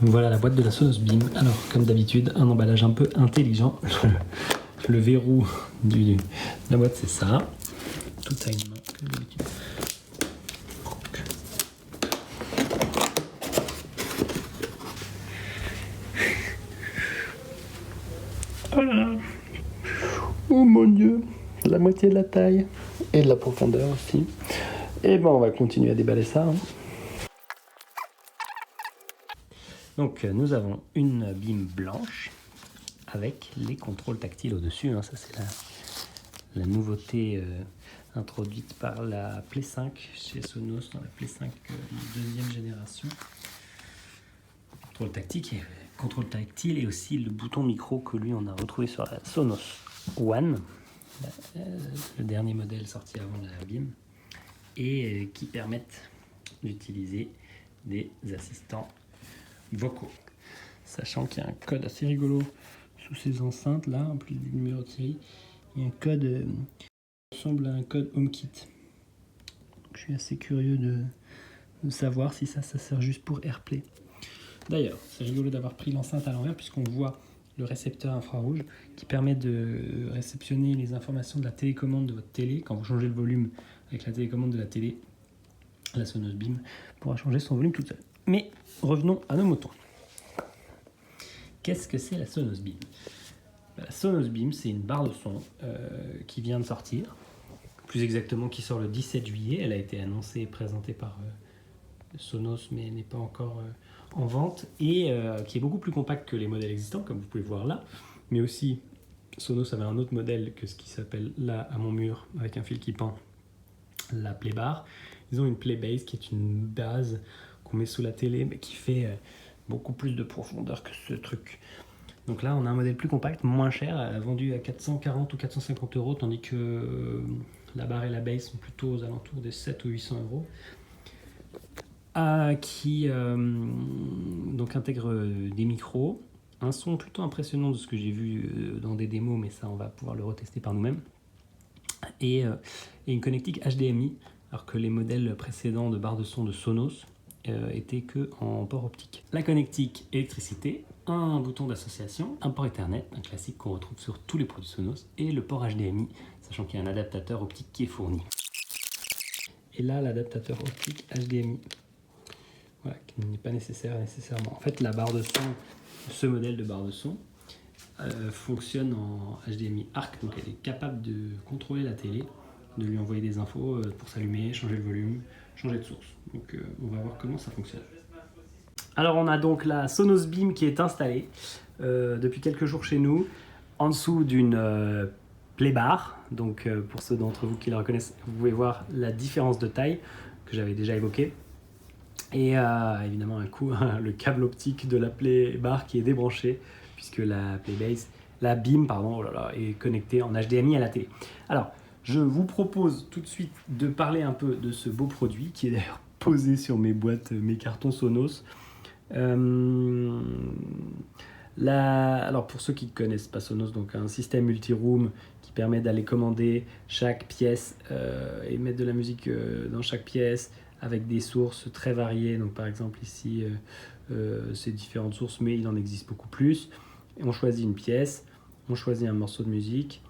Voilà la boîte de la Sonos Beam. Alors, comme d'habitude, un emballage un peu intelligent. Le verrou de la boîte, c'est ça. Tout a une main, comme d'habitude. Voilà. Oh mon Dieu, la moitié de la taille et de la profondeur aussi. Et ben, on va continuer à déballer ça. Donc nous avons une Beam blanche avec les contrôles tactiles au-dessus. Ça c'est la nouveauté introduite par la Play 5 chez Sonos, dans la Play 5 deuxième génération. Contrôle tactile et aussi le bouton micro que lui on a retrouvé sur la Sonos One, le dernier modèle sorti avant la Beam, et qui permettent d'utiliser des assistants vocaux. Sachant qu'il y a un code assez rigolo sous ces enceintes là, en plus du numéro de série, il y a un code qui ressemble à un code HomeKit. Donc, je suis assez curieux de savoir si ça sert juste pour AirPlay. D'ailleurs, c'est rigolo d'avoir pris l'enceinte à l'envers puisqu'on voit le récepteur infrarouge qui permet de réceptionner les informations de la télécommande de votre télé. Quand vous changez le volume avec la télécommande de la télé, la Sonos Beam pourra changer son volume toute seule. Mais revenons à nos moutons. Qu'est-ce que c'est la Sonos Beam ? La Sonos Beam, c'est une barre de son qui vient de sortir, plus exactement qui sort le 17 juillet. Elle a été annoncée et présentée par Sonos, mais n'est pas encore en vente, et qui est beaucoup plus compacte que les modèles existants, comme vous pouvez voir là. Mais aussi, Sonos avait un autre modèle que ce qui s'appelle là, à mon mur, avec un fil qui pend, la Playbar. Ils ont une Playbase qui est une base qu'on met sous la télé, mais qui fait beaucoup plus de profondeur que ce truc. Donc là, on a un modèle plus compact, moins cher, vendu à 440 ou 450 €, tandis que la barre et la base sont plutôt aux alentours des 7 ou 800 €. Qui donc intègre des micros, un son plutôt impressionnant de ce que j'ai vu dans des démos, mais ça, on va pouvoir le retester par nous-mêmes, et une connectique HDMI, alors que les modèles précédents de barres de son de Sonos étaient que en port optique. La connectique électricité, un bouton d'association, un port Ethernet, un classique qu'on retrouve sur tous les produits Sonos, et le port HDMI, sachant qu'il y a un adaptateur optique qui est fourni. Et là, l'adaptateur optique HDMI, voilà, qui n'est pas nécessairement. En fait, la barre de son, ce modèle de barre de son, fonctionne en HDMI ARC, donc elle est capable de contrôler la télé, de lui envoyer des infos pour s'allumer, changer le volume, changer de source. Donc on va voir comment ça fonctionne. Alors on a donc la Sonos Beam qui est installée depuis quelques jours chez nous, en dessous d'une Playbar. Donc pour ceux d'entre vous qui la reconnaissent, vous pouvez voir la différence de taille que j'avais déjà évoquée. Et évidemment un coup le câble optique de la Playbar qui est débranché, puisque la Beam est connectée en HDMI à la télé. Alors je vous propose tout de suite de parler un peu de ce beau produit qui est d'ailleurs posé sur mes boîtes, mes cartons Sonos. Alors pour ceux qui ne connaissent pas Sonos, donc un système multi-room qui permet d'aller commander chaque pièce et mettre de la musique dans chaque pièce, avec des sources très variées. Donc par exemple ici c'est différentes sources, mais il en existe beaucoup plus. Et on choisit une pièce, on choisit un morceau de musique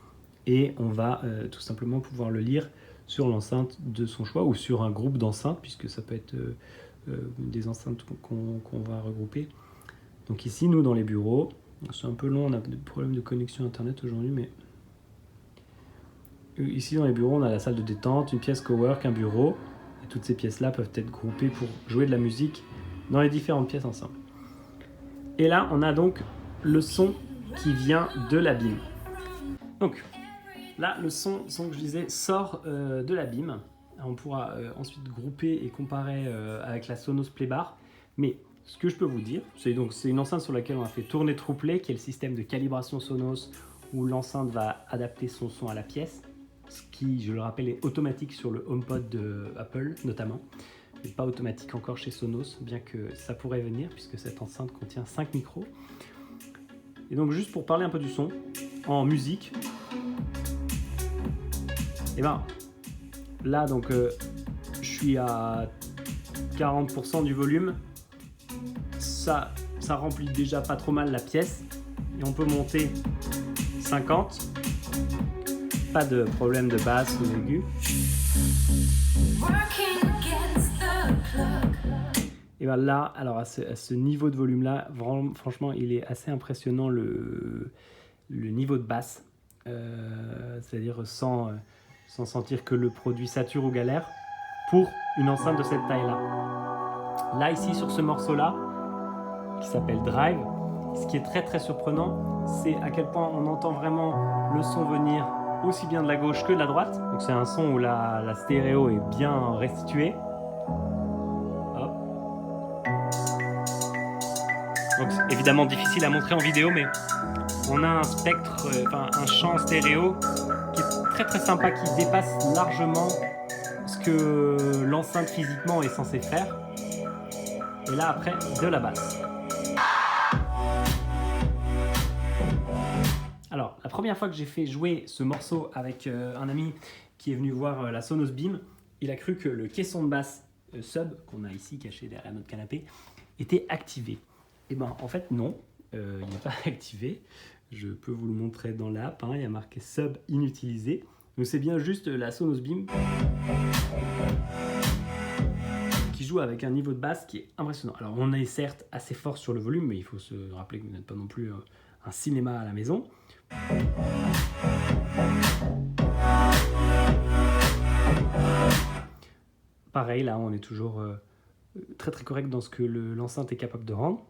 et on va tout simplement pouvoir le lire sur l'enceinte de son choix ou sur un groupe d'enceintes, puisque ça peut être des enceintes qu'on va regrouper. Donc ici, nous dans les bureaux, c'est un peu long, on a des problèmes de connexion internet aujourd'hui, mais ici dans les bureaux, on a la salle de détente, une pièce cowork, un bureau, et toutes ces pièces-là peuvent être groupées pour jouer de la musique dans les différentes pièces ensemble. Et là, on a donc le son qui vient de la Beam. Donc là, le son que je disais sort de la Beam. On pourra ensuite grouper et comparer avec la Sonos Playbar. Mais ce que je peux vous dire, c'est une enceinte sur laquelle on a fait tourner TruePlay, qui est le système de calibration Sonos où l'enceinte va adapter son son à la pièce, ce qui, je le rappelle, est automatique sur le HomePod de Apple notamment, mais pas automatique encore chez Sonos, bien que ça pourrait venir puisque cette enceinte contient 5 micros. Et donc juste pour parler un peu du son, en musique, et ben là donc je suis à 40% du volume, ça ça remplit déjà pas trop mal la pièce. Et on peut monter 50. Pas de problème de basse ou aigu. Et bien là, alors à ce niveau de volume là, franchement, il est assez impressionnant le niveau de basse. C'est-à-dire sans sentir que le produit sature ou galère pour une enceinte de cette taille là. Là ici sur ce morceau là, qui s'appelle Drive, ce qui est très très surprenant, c'est à quel point on entend vraiment le son venir aussi bien de la gauche que de la droite. Donc c'est un son où la stéréo est bien restituée. Hop. Donc c'est évidemment difficile à montrer en vidéo, mais on a un spectre, un champ stéréo qui est très très sympa, qui dépasse largement ce que l'enceinte physiquement est censée faire. Et là après, de la basse. Alors, la première fois que j'ai fait jouer ce morceau avec un ami qui est venu voir la Sonos Beam, il a cru que le caisson de basse sub, qu'on a ici caché derrière notre canapé, était activé. Et ben en fait non, il n'est pas activé. Je peux vous le montrer dans l'app, il y a marqué sub inutilisé. Donc c'est bien juste la Sonos Beam qui joue avec un niveau de basse qui est impressionnant. Alors on est certes assez fort sur le volume, mais il faut se rappeler que vous n'êtes pas non plus un cinéma à la maison. Pareil, là on est toujours très très correct dans ce que l'enceinte est capable de rendre.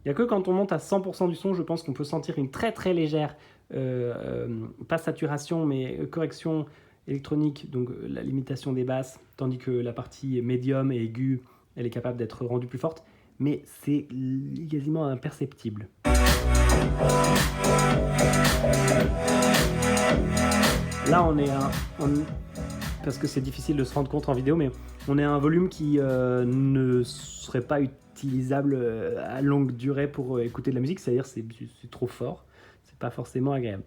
Il n'y a que quand on monte à 100% du son, je pense qu'on peut sentir une très très légère, pas saturation, mais correction électronique, donc la limitation des basses, tandis que la partie médium et aiguë, elle est capable d'être rendue plus forte, mais c'est quasiment imperceptible. Là, parce que c'est difficile de se rendre compte en vidéo, mais on est à un volume qui ne serait pas utilisable à longue durée pour écouter de la musique, c'est-à-dire c'est trop fort, c'est pas forcément agréable.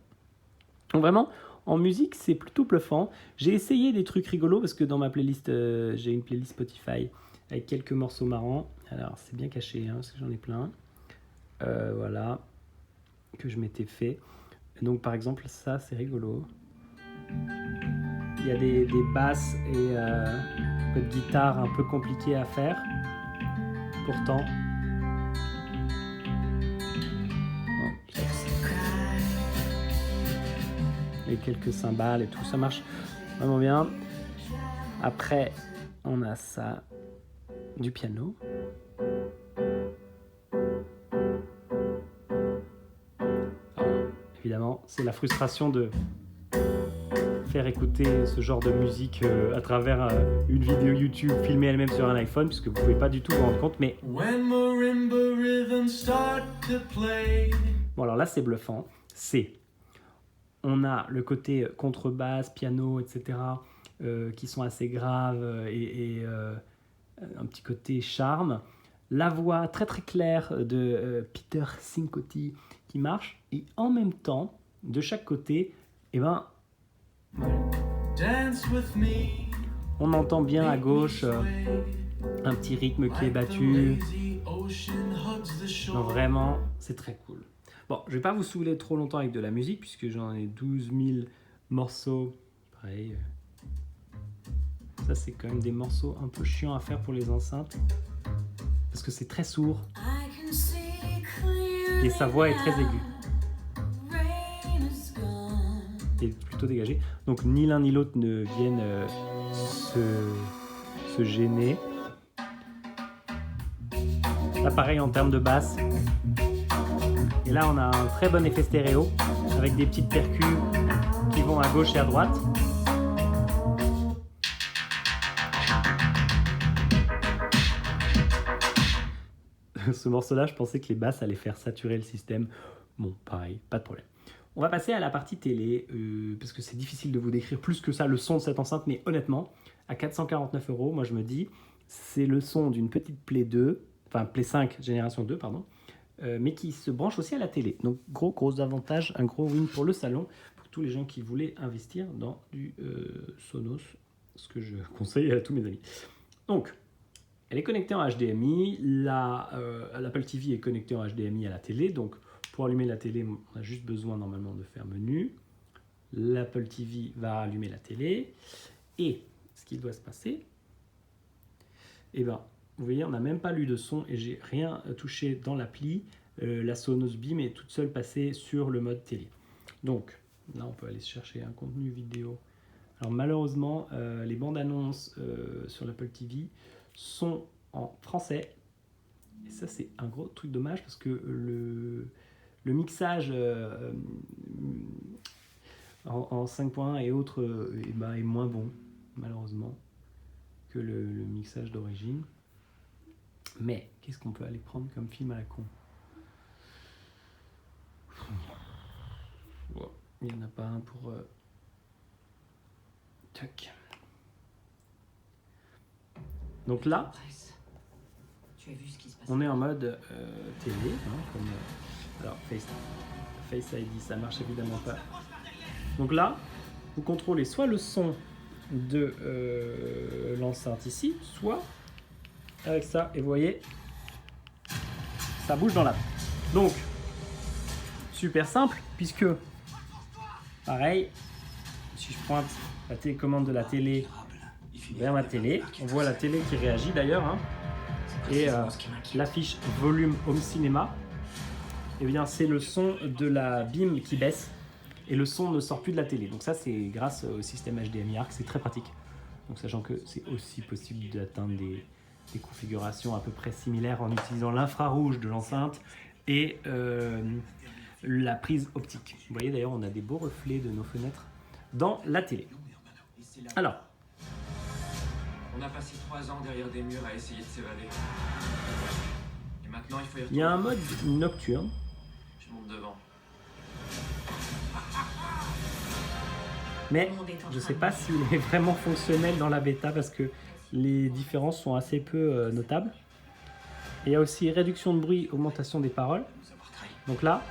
Donc vraiment, en musique, c'est plutôt bluffant. J'ai essayé des trucs rigolos parce que dans ma playlist, j'ai une playlist Spotify avec quelques morceaux marrants. Alors, c'est bien caché, parce que j'en ai plein. Voilà, que je m'étais fait. Et donc, par exemple, ça, c'est rigolo. Il y a des basses et un peu de guitare un peu compliquées à faire. Pourtant, et quelques cymbales et tout, ça marche vraiment bien. Après, on a ça, du piano. Alors, évidemment, c'est la frustration de faire écouter ce genre de musique à travers une vidéo YouTube filmée elle-même sur un iPhone, puisque vous ne pouvez pas du tout vous rendre compte, mais... Bon, alors là, c'est bluffant. On a le côté contrebasse, piano, etc., qui sont assez graves et un petit côté charme. La voix très très claire de Peter Cincotti qui marche. Et en même temps, de chaque côté, on entend bien à gauche un petit rythme qui est battu. Donc vraiment, c'est très cool. Bon, je vais pas vous saouler trop longtemps avec de la musique puisque j'en ai 12 000 morceaux. Pareil. Ça, c'est quand même des morceaux un peu chiants à faire pour les enceintes parce que c'est très sourd et sa voix est très aiguë. Et plutôt dégagée. Donc ni l'un ni l'autre ne viennent se gêner. Là, pareil en termes de basse. Et là, on a un très bon effet stéréo avec des petites percus qui vont à gauche et à droite. Ce morceau-là, je pensais que les basses allaient faire saturer le système. Bon, pareil, pas de problème. On va passer à la partie télé, parce que c'est difficile de vous décrire plus que ça le son de cette enceinte, mais honnêtement, à 449 €, moi je me dis, c'est le son d'une petite Play 2, enfin Play 5 génération 2, pardon, mais qui se branche aussi à la télé. Donc gros avantage, un gros win pour le salon, pour tous les gens qui voulaient investir dans du Sonos ce que je conseille à tous mes amis. Donc, elle est connectée en HDMI, l'Apple TV est connectée en HDMI à la télé, donc pour allumer la télé, on a juste besoin normalement de faire menu. L'Apple TV va allumer la télé, et ce qui doit se passer, eh ben, vous voyez, on n'a même pas lu de son et j'ai rien touché dans l'appli. La Sonos Beam est toute seule passée sur le mode télé. Donc, là, on peut aller chercher un contenu vidéo. Alors, malheureusement, les bandes annonces sur l'Apple TV sont en français. Et ça, c'est un gros truc dommage parce que le mixage en 5.1 et autres est moins bon, malheureusement, que le mixage d'origine. Mais qu'est-ce qu'on peut aller prendre comme film à la con? Bon, il n'y en a pas un pour... Tac. Donc là, on est en mode télé, hein, comme... alors, Face ID, ça marche évidemment pas. Donc là, vous contrôlez soit le son de l'enceinte ici, soit avec ça, et vous voyez, ça bouge dans l'app. Donc, super simple, puisque, pareil, si je pointe la télécommande de la télé vers ma télé, on voit la télé qui réagit d'ailleurs, hein, et l'affiche volume home cinéma, et bien c'est le son de la BIM qui baisse, et le son ne sort plus de la télé. Donc ça, c'est grâce au système HDMI ARC, c'est très pratique. Donc sachant que c'est aussi possible d'atteindre des configurations à peu près similaires en utilisant l'infrarouge de l'enceinte et la prise optique. Vous voyez d'ailleurs, on a des beaux reflets de nos fenêtres dans la télé. Alors, on a passé 3 ans derrière des murs à essayer de s'évader. Et maintenant, il faut y retourner. Il y a un mode nocturne. Je monte devant. Mais je ne sais pas s'il est vraiment fonctionnel dans la bêta parce que les différences sont assez peu notables. Et il y a aussi réduction de bruit, augmentation des paroles. Donc là,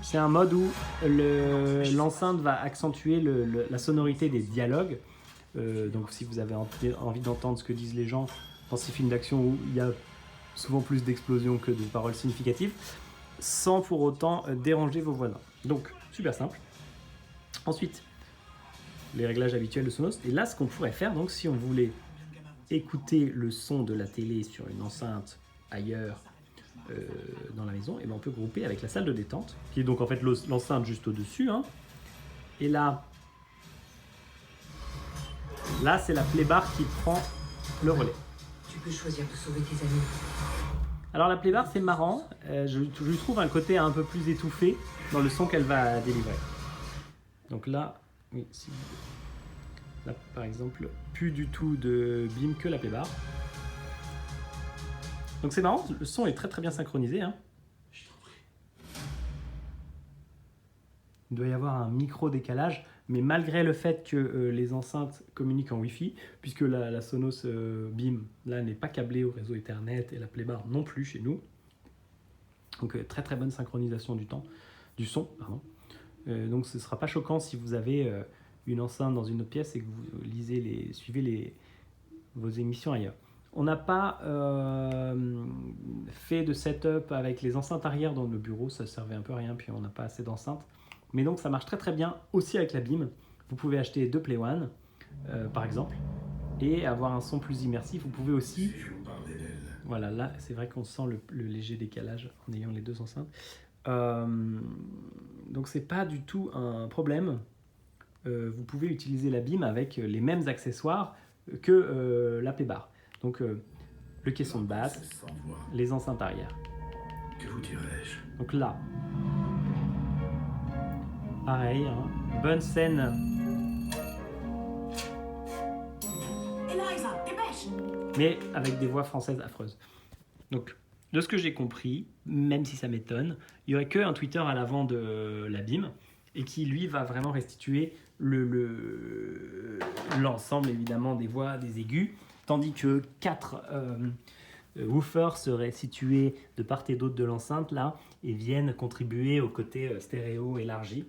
c'est un mode où l'enceinte va accentuer la sonorité des dialogues. Donc si vous avez envie d'entendre ce que disent les gens dans ces films d'action où il y a souvent plus d'explosions que de paroles significatives, sans pour autant déranger vos voisins. Donc super simple. Ensuite, les réglages habituels de Sonos. Et là, ce qu'on pourrait faire, donc, si on voulait écouter le son de la télé sur une enceinte ailleurs dans la maison, et ben on peut grouper avec la salle de détente, qui est donc en fait l'enceinte juste au-dessus. Hein. Et là, c'est la playbar qui prend le relais. Tu peux choisir de sauver tes amis. Alors la playbar, c'est marrant. Je lui trouve un côté un peu plus étouffé dans le son qu'elle va délivrer. Donc là, oui, là par exemple, plus du tout de BIM que la playbar. Donc c'est marrant, le son est très très bien synchronisé. Hein. Il doit y avoir un micro-décalage, mais malgré le fait que les enceintes communiquent en Wi-Fi, puisque la Sonos BIM là n'est pas câblée au réseau Ethernet et la playbar non plus chez nous. Donc très très bonne synchronisation du son. Pardon. Donc ce ne sera pas choquant si vous avez une enceinte dans une autre pièce et que vous suivez vos émissions ailleurs. On n'a pas fait de setup avec les enceintes arrière dans le bureau, ça servait un peu à rien, puis on n'a pas assez d'enceintes. Mais donc ça marche très très bien aussi avec la BIM. Vous pouvez acheter 2 Play One, par exemple, et avoir un son plus immersif. Vous pouvez aussi... Voilà, là c'est vrai qu'on sent le léger décalage en ayant les 2 enceintes. Donc c'est pas du tout un problème. Vous pouvez utiliser la BIM avec les mêmes accessoires que la playbar. Donc le caisson de basse, les enceintes arrière. Que vous dirais-je? Donc là, pareil, hein, bonne scène. Eliza, dépêche! Mais avec des voix françaises affreuses. Donc, de ce que j'ai compris, même si ça m'étonne, il n'y aurait qu'un tweeter à l'avant de la BIM et qui, lui, va vraiment restituer l'ensemble, évidemment, des voix, des aigus, tandis que 4 woofers seraient situés de part et d'autre de l'enceinte, là, et viennent contribuer au côté stéréo élargi.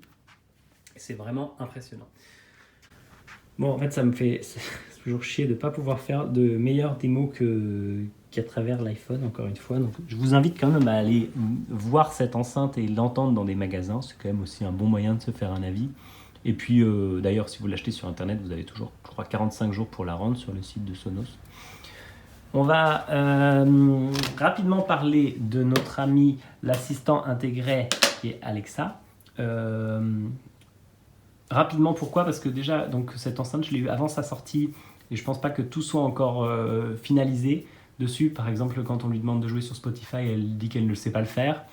C'est vraiment impressionnant. Bon, en fait, ça me fait toujours chier de ne pas pouvoir faire de meilleures démos qu'à travers l'iPhone, encore une fois. Donc, je vous invite quand même à aller voir cette enceinte et l'entendre dans des magasins. C'est quand même aussi un bon moyen de se faire un avis. Et puis, d'ailleurs, si vous l'achetez sur Internet, vous avez toujours, je crois, 45 jours pour la rendre sur le site de Sonos. On va rapidement parler de notre ami, l'assistant intégré, qui est Alexa. Rapidement, pourquoi ? Parce que déjà, donc, cette enceinte, je l'ai eu avant sa sortie, et je pense pas que tout soit encore finalisé dessus. Par exemple, quand on lui demande de jouer sur Spotify, elle dit qu'elle ne sait pas le faire.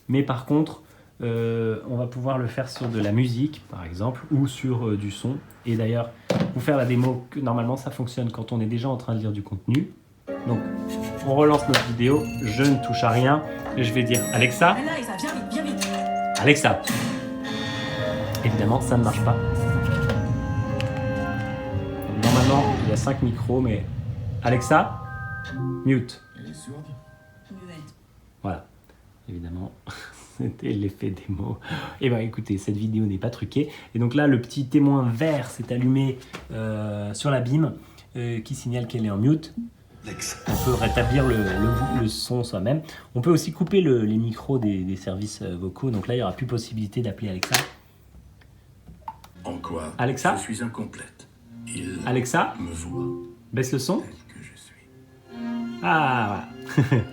Mais par contre, on va pouvoir le faire sur de la musique, par exemple, ou sur du son. Et d'ailleurs, vous faire la démo, que normalement, ça fonctionne quand on est déjà en train de lire du contenu. Donc, on relance notre vidéo, je ne touche à rien, et je vais dire Alexa. Viens vite. Alexa. Évidemment, ça ne marche pas. Normalement, il y a 5 micros, mais Alexa, mute. Elle est sourde. Voilà. Évidemment, c'était l'effet démo. Et bien, écoutez, cette vidéo n'est pas truquée. Et donc là, le petit témoin vert s'est allumé sur la BIM qui signale qu'elle est en mute. On peut rétablir le son soi-même. On peut aussi couper les micros des services vocaux. Donc là, il n'y aura plus possibilité d'appeler Alexa. En quoi Alexa ? Je suis incomplète. Il Alexa, me voit baisse le son. tel que je suis. Ah, voilà.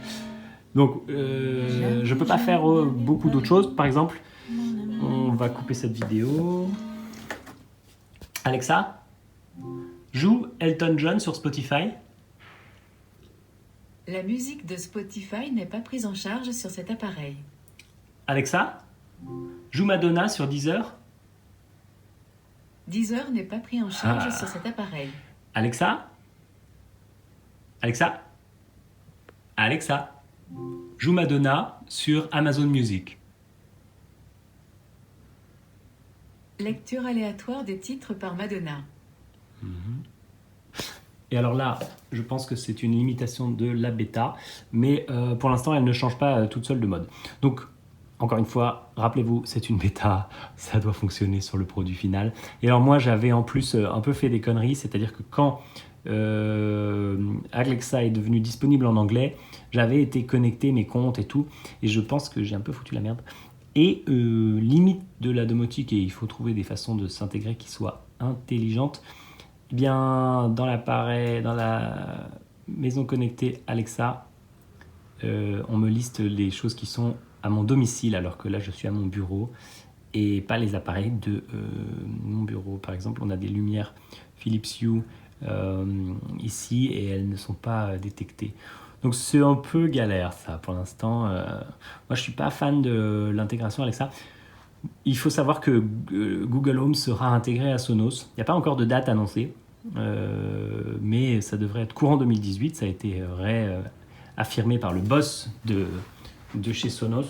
Donc, je peux pas faire beaucoup d'autres choses. Par exemple, on va couper cette vidéo. Alexa, joue Elton John sur Spotify. La musique de Spotify n'est pas prise en charge sur cet appareil. Alexa, joue Madonna sur Deezer. Deezer n'est pas pris en charge sur cet appareil. Alexa, Alexa, Alexa, joue Madonna sur Amazon Music. Lecture aléatoire des titres par Madonna. Et alors là, je pense que c'est une limitation de la bêta, mais pour l'instant, elle ne change pas toute seule de mode. Donc, encore une fois, rappelez-vous, c'est une bêta, ça doit fonctionner sur le produit final. Et alors moi, j'avais en plus un peu fait des conneries, c'est-à-dire que quand Alexa est devenu disponible en anglais, j'avais été connecté mes comptes et tout, et je pense que j'ai un peu foutu la merde. Et limite de la domotique, et il faut trouver des façons de s'intégrer qui soient intelligentes, eh bien, dans l'appareil, dans la maison connectée Alexa, on me liste les choses qui sont à mon domicile, alors que là, je suis à mon bureau, et pas les appareils de mon bureau. Par exemple, on a des lumières Philips Hue ici, et elles ne sont pas détectées. Donc c'est un peu galère, ça, pour l'instant. Moi, je suis pas fan de l'intégration Alexa. Il faut savoir que Google Home sera intégré à Sonos. Il n'y a pas encore de date annoncée, mais ça devrait être courant 2018. Ça a été affirmé par le boss de chez Sonos.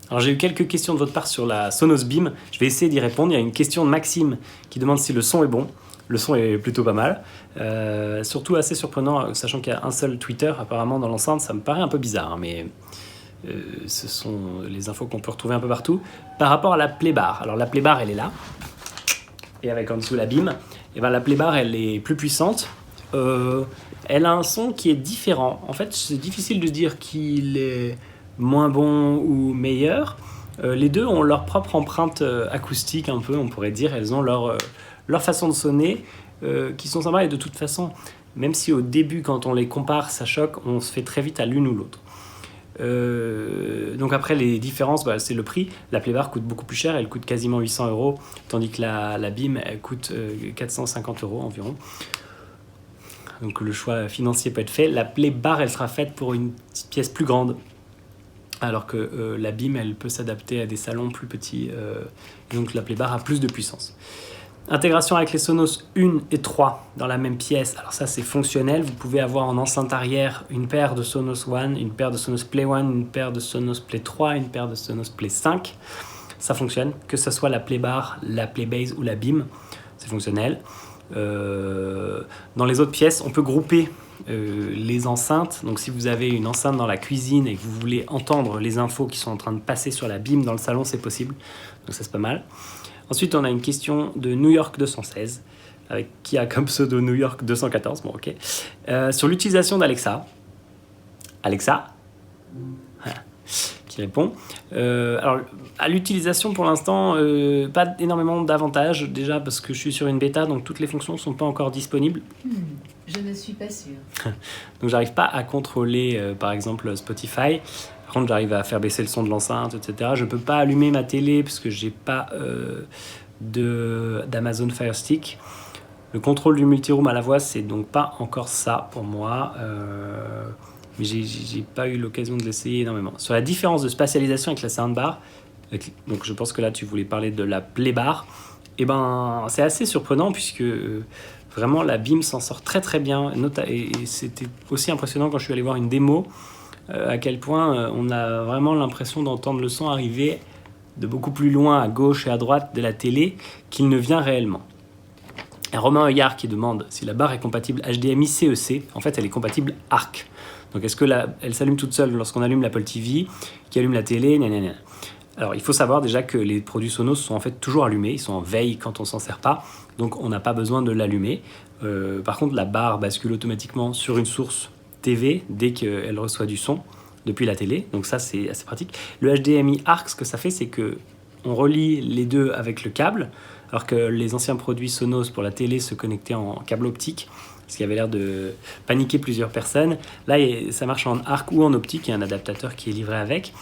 Alors j'ai eu quelques questions de votre part sur la Sonos Beam. Je vais essayer d'y répondre. Il y a une question de Maxime qui demande si le son est bon. Le son est plutôt pas mal. Surtout assez surprenant, sachant qu'il y a un seul tweeter apparemment dans l'enceinte. Ça me paraît un peu bizarre, hein, mais ce sont les infos qu'on peut retrouver un peu partout. Par rapport à la Playbar. Alors la Playbar, elle est là. Et avec en dessous la Beam. Et ben, la Playbar, elle est plus puissante. Elle a un son qui est différent. En fait, c'est difficile de dire qu'il est moins bon ou meilleur. Les deux ont leur propre empreinte acoustique, un peu, on pourrait dire. Elles ont leur façon de sonner qui sont sympas. Et de toute façon, même si au début, quand on les compare, ça choque, on se fait très vite à l'une ou l'autre. Donc après, les différences, c'est le prix. La Playbar coûte beaucoup plus cher. Elle coûte quasiment 800 €, tandis que la Beam, elle coûte 450 € environ. Donc le choix financier peut être fait. La Playbar, elle sera faite pour une petite pièce plus grande, alors que la Beam, elle peut s'adapter à des salons plus petits. Donc la Playbar a plus de puissance. Intégration avec les Sonos 1 et 3 dans la même pièce. Alors ça, c'est fonctionnel. Vous pouvez avoir en enceinte arrière une paire de Sonos One, une paire de Sonos Play One, une paire de Sonos Play 3, une paire de Sonos Play 5. Ça fonctionne, que ce soit la Playbar, la Playbase ou la Beam. C'est fonctionnel. Dans les autres pièces, on peut grouper les enceintes. Donc si vous avez une enceinte dans la cuisine et que vous voulez entendre les infos qui sont en train de passer sur la BIM dans le salon, c'est possible. Donc ça, c'est pas mal. Ensuite, on a une question de New York 216, qui a comme pseudo New York 214. Bon, ok. Sur l'utilisation d'Alexa. Alexa qui répond. Alors, à l'utilisation, pour l'instant, pas énormément d'avantages. Déjà parce que je suis sur une bêta, donc toutes les fonctions ne sont pas encore disponibles. Je ne suis pas sûre. Donc, j'arrive pas à contrôler, par exemple, Spotify. Par contre, j'arrive à faire baisser le son de l'enceinte, etc. Je peux pas allumer ma télé parce que j'ai pas d'Amazon Fire Stick. Le contrôle du multiroom à la voix, c'est donc pas encore ça pour moi. Mais j'ai pas eu l'occasion de l'essayer énormément. Sur la différence de spatialisation avec la soundbar, donc je pense que là tu voulais parler de la playbar, et ben c'est assez surprenant puisque vraiment la BIM s'en sort très très bien. Et c'était aussi impressionnant quand je suis allé voir une démo, à quel point on a vraiment l'impression d'entendre le son arriver de beaucoup plus loin à gauche et à droite de la télé qu'il ne vient réellement. Et Romain Heuillard qui demande si la barre est compatible HDMI CEC. En fait, elle est compatible ARC. Donc, est-ce que elle s'allume toute seule lorsqu'on allume l'Apple TV, qui allume la télé, Alors, il faut savoir déjà que les produits Sonos sont en fait toujours allumés. Ils sont en veille quand on s'en sert pas. Donc, on n'a pas besoin de l'allumer. Par contre, la barre bascule automatiquement sur une source TV dès qu'elle reçoit du son depuis la télé. Donc, ça, c'est assez pratique. Le HDMI ARC, ce que ça fait, c'est que on relie les deux avec le câble, alors que les anciens produits Sonos pour la télé se connectaient en câble optique, ce qui avait l'air de paniquer plusieurs personnes. Là, ça marche en ARC ou en optique, il y a un adaptateur qui est livré avec.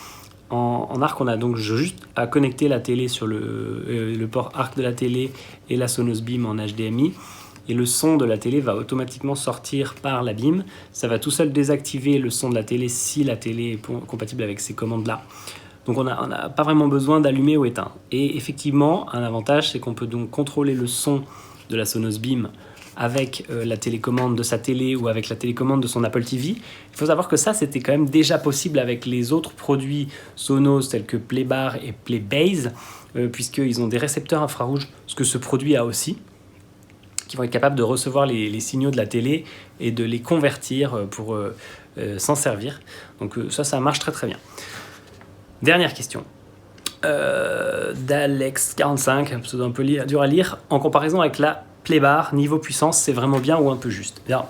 En ARC, on a donc juste à connecter la télé sur le port ARC de la télé et la Sonos BIM en HDMI. Et le son de la télé va automatiquement sortir par la BIM. Ça va tout seul désactiver le son de la télé si la télé est compatible avec ces commandes-là. Donc on n'a pas vraiment besoin d'allumer ou éteindre. Et effectivement, un avantage, c'est qu'on peut donc contrôler le son de la Sonos BIM avec la télécommande de sa télé ou avec la télécommande de son Apple TV. Il faut savoir que ça, c'était quand même déjà possible avec les autres produits Sonos tels que Playbar et Playbase, puisqu'ils ont des récepteurs infrarouges, ce que ce produit a aussi, qui vont être capables de recevoir les signaux de la télé et de les convertir pour s'en servir. Donc ça marche très très bien. Dernière question. d'Alex45, un pseudo un peu dur à lire. En comparaison avec la Playbar, niveau puissance, c'est vraiment bien ou un peu juste? Bien,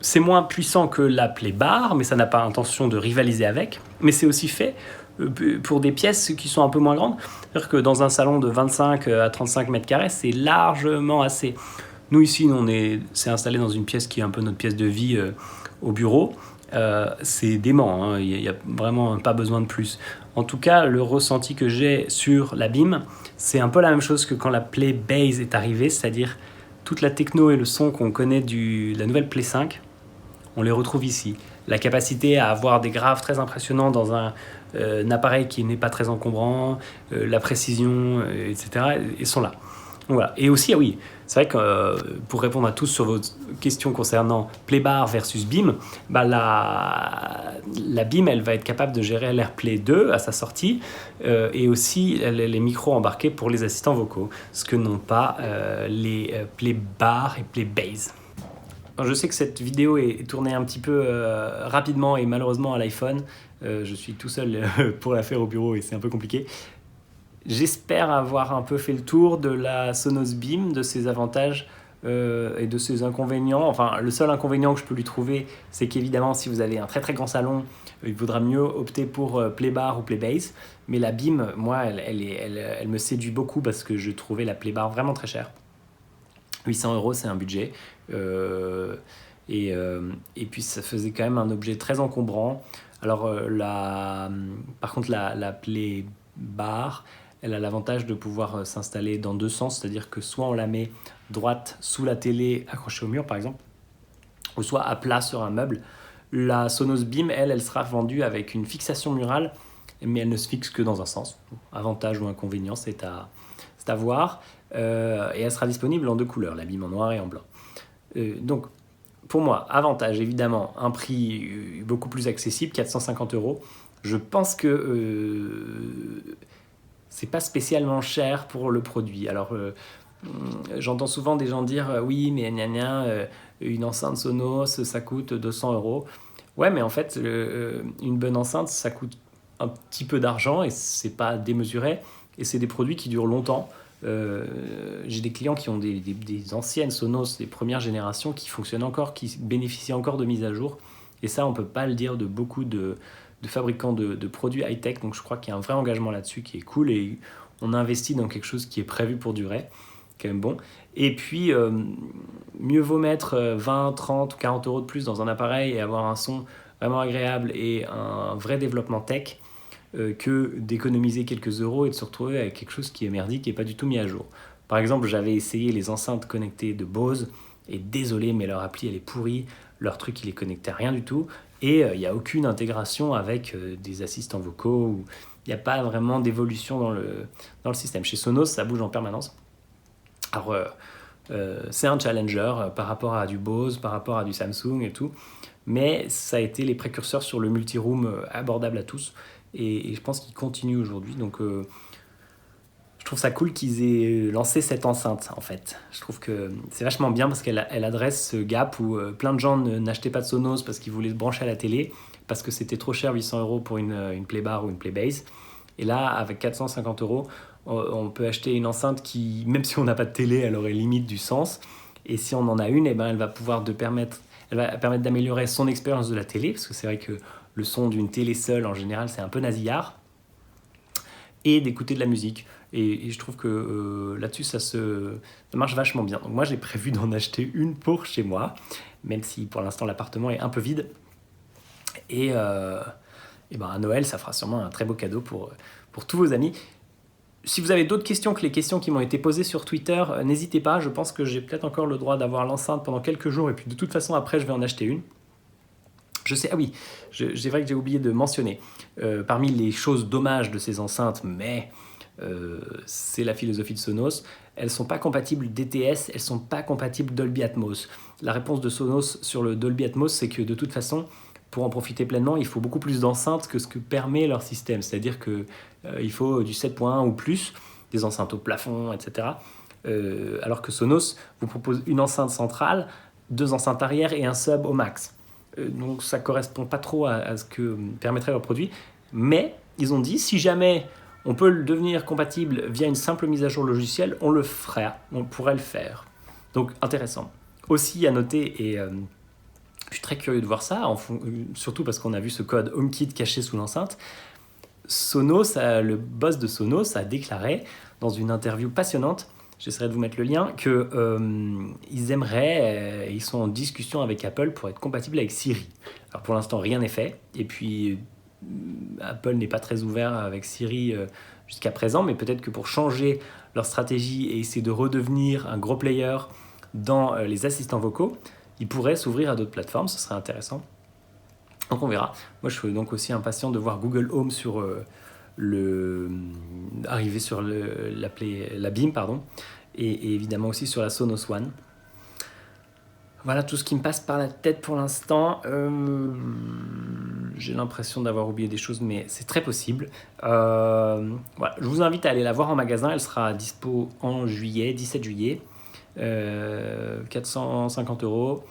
c'est moins puissant que la Playbar, mais ça n'a pas intention de rivaliser avec. Mais c'est aussi fait pour des pièces qui sont un peu moins grandes. C'est-à-dire que dans un salon de 25 à 35 mètres carrés, c'est largement assez. Nous ici, c'est installé dans une pièce qui est un peu notre pièce de vie au bureau. C'est dément, hein. Il n'y a vraiment pas besoin de plus. En tout cas, le ressenti que j'ai sur la BIM, c'est un peu la même chose que quand la Playbase est arrivée, c'est-à-dire toute la techno et le son qu'on connaît de la nouvelle Play 5, on les retrouve ici. La capacité à avoir des graphes très impressionnants dans un appareil qui n'est pas très encombrant, la précision, etc., ils sont là. Donc voilà. Et aussi, oui, c'est vrai que pour répondre à tous sur vos questions concernant Playbar versus BIM, la BIM, elle va être capable de gérer l'AirPlay 2 à sa sortie et aussi les micros embarqués pour les assistants vocaux, ce que n'ont pas les Playbar et Playbase. Alors, je sais que cette vidéo est tournée un petit peu rapidement et malheureusement à l'iPhone. Je suis tout seul pour la faire au bureau et c'est un peu compliqué. J'espère avoir un peu fait le tour de la Sonos BIM, de ses avantages et de ses inconvénients. Enfin, le seul inconvénient que je peux lui trouver, c'est qu'évidemment, si vous avez un très très grand salon, il vaudra mieux opter pour Playbar ou Playbase. Mais la BIM, moi, elle me séduit beaucoup parce que je trouvais la Playbar vraiment très chère. 800 €, c'est un budget. Et puis, ça faisait quand même un objet très encombrant. Alors, par contre, la Playbar, elle a l'avantage de pouvoir s'installer dans deux sens, c'est-à-dire que soit on la met droite sous la télé accrochée au mur par exemple, ou soit à plat sur un meuble. La Sonos BIM, elle sera vendue avec une fixation murale, mais elle ne se fixe que dans un sens. Avantage ou inconvénient, c'est à voir. Et elle sera disponible en deux couleurs, la BIM en noir et en blanc. Donc, pour moi, avantage évidemment, un prix beaucoup plus accessible, 450 €. Je pense que c'est pas spécialement cher pour le produit. Alors, j'entends souvent des gens dire oui, mais gna gna, une enceinte Sonos, ça coûte 200 euros. Ouais, mais en fait, une bonne enceinte, ça coûte un petit peu d'argent et c'est pas démesuré. Et c'est des produits qui durent longtemps. J'ai des clients qui ont des anciennes Sonos, des premières générations, qui fonctionnent encore, qui bénéficient encore de mises à jour. Et ça, on peut pas le dire de beaucoup de fabricants de produits high-tech. Donc je crois qu'il y a un vrai engagement là-dessus qui est cool et on investit dans quelque chose qui est prévu pour durer, quand même bon. Et puis, mieux vaut mettre 20, 30 ou 40 euros de plus dans un appareil et avoir un son vraiment agréable et un vrai développement tech que d'économiser quelques euros et de se retrouver avec quelque chose qui est merdique et pas du tout mis à jour. Par exemple, j'avais essayé les enceintes connectées de Bose et désolé, mais leur appli elle est pourrie, leur truc il est connecté à rien du tout et il n'y a aucune intégration avec des assistants vocaux, ou il n'y a pas vraiment d'évolution dans le système. Chez Sonos, ça bouge en permanence. Alors, c'est un challenger par rapport à du Bose, par rapport à du Samsung et tout, mais ça a été les précurseurs sur le multi-room abordable à tous. Et je pense qu'ils continuent aujourd'hui. Donc, je trouve ça cool qu'ils aient lancé cette enceinte, en fait. Je trouve que c'est vachement bien parce qu'elle adresse ce gap où plein de gens n'achetaient pas de Sonos parce qu'ils voulaient se brancher à la télé, parce que c'était trop cher, 800 euros pour une Playbar ou une Playbase. Et là, avec 450 euros, on peut acheter une enceinte qui, même si on n'a pas de télé, elle aurait limite du sens. Et si on en a une, eh ben, elle va permettre d'améliorer son expérience de la télé, parce que c'est vrai que le son d'une télé seule, en général, c'est un peu nasillard, et d'écouter de la musique. Et je trouve que là-dessus, ça marche vachement bien. Donc moi, j'ai prévu d'en acheter une pour chez moi, même si pour l'instant, l'appartement est un peu vide. Et ben, à Noël, ça fera sûrement un très beau cadeau pour tous vos amis. Si vous avez d'autres questions que les questions qui m'ont été posées sur Twitter, n'hésitez pas. Je pense que j'ai peut-être encore le droit d'avoir l'enceinte pendant quelques jours. Et puis de toute façon, après, je vais en acheter une. Je sais, ah oui, c'est vrai que j'ai oublié de mentionner. Parmi les choses dommages de ces enceintes, mais c'est la philosophie de Sonos, elles ne sont pas compatibles DTS, elles ne sont pas compatibles Dolby Atmos. La réponse de Sonos sur le Dolby Atmos, c'est que de toute façon, pour en profiter pleinement, il faut beaucoup plus d'enceintes que ce que permet leur système. C'est-à-dire qu'il faut du 7.1 ou plus, des enceintes au plafond, etc. Alors que Sonos vous propose une enceinte centrale, 2 enceintes arrière et un sub au max. Donc ça ne correspond pas trop à ce que permettrait leur produit. Mais ils ont dit, si jamais on peut le devenir compatible via une simple mise à jour logicielle, on le fera, on pourrait le faire. Donc intéressant. Aussi à noter, et je suis très curieux de voir ça, surtout parce qu'on a vu ce code HomeKit caché sous l'enceinte. Sonos, le boss de Sonos a déclaré dans une interview passionnante, j'essaierai de vous mettre le lien, qu'ils aimeraient, ils sont en discussion avec Apple pour être compatibles avec Siri. Alors pour l'instant, rien n'est fait. Et puis, Apple n'est pas très ouvert avec Siri jusqu'à présent, mais peut-être que pour changer leur stratégie et essayer de redevenir un gros player dans les assistants vocaux, ils pourraient s'ouvrir à d'autres plateformes, ce serait intéressant. Donc on verra. Moi, je suis donc aussi impatient de voir Google Home arriver sur la Beam, pardon, et évidemment aussi sur la Sonos One. Voilà tout ce qui me passe par la tête pour l'instant. J'ai l'impression d'avoir oublié des choses, mais c'est très possible. Voilà. Je vous invite à aller la voir en magasin. Elle sera dispo en juillet, 17 juillet. 450 €.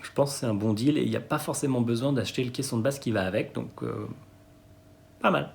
Je pense que c'est un bon deal et il n'y a pas forcément besoin d'acheter le caisson de base qui va avec. Donc, pas mal.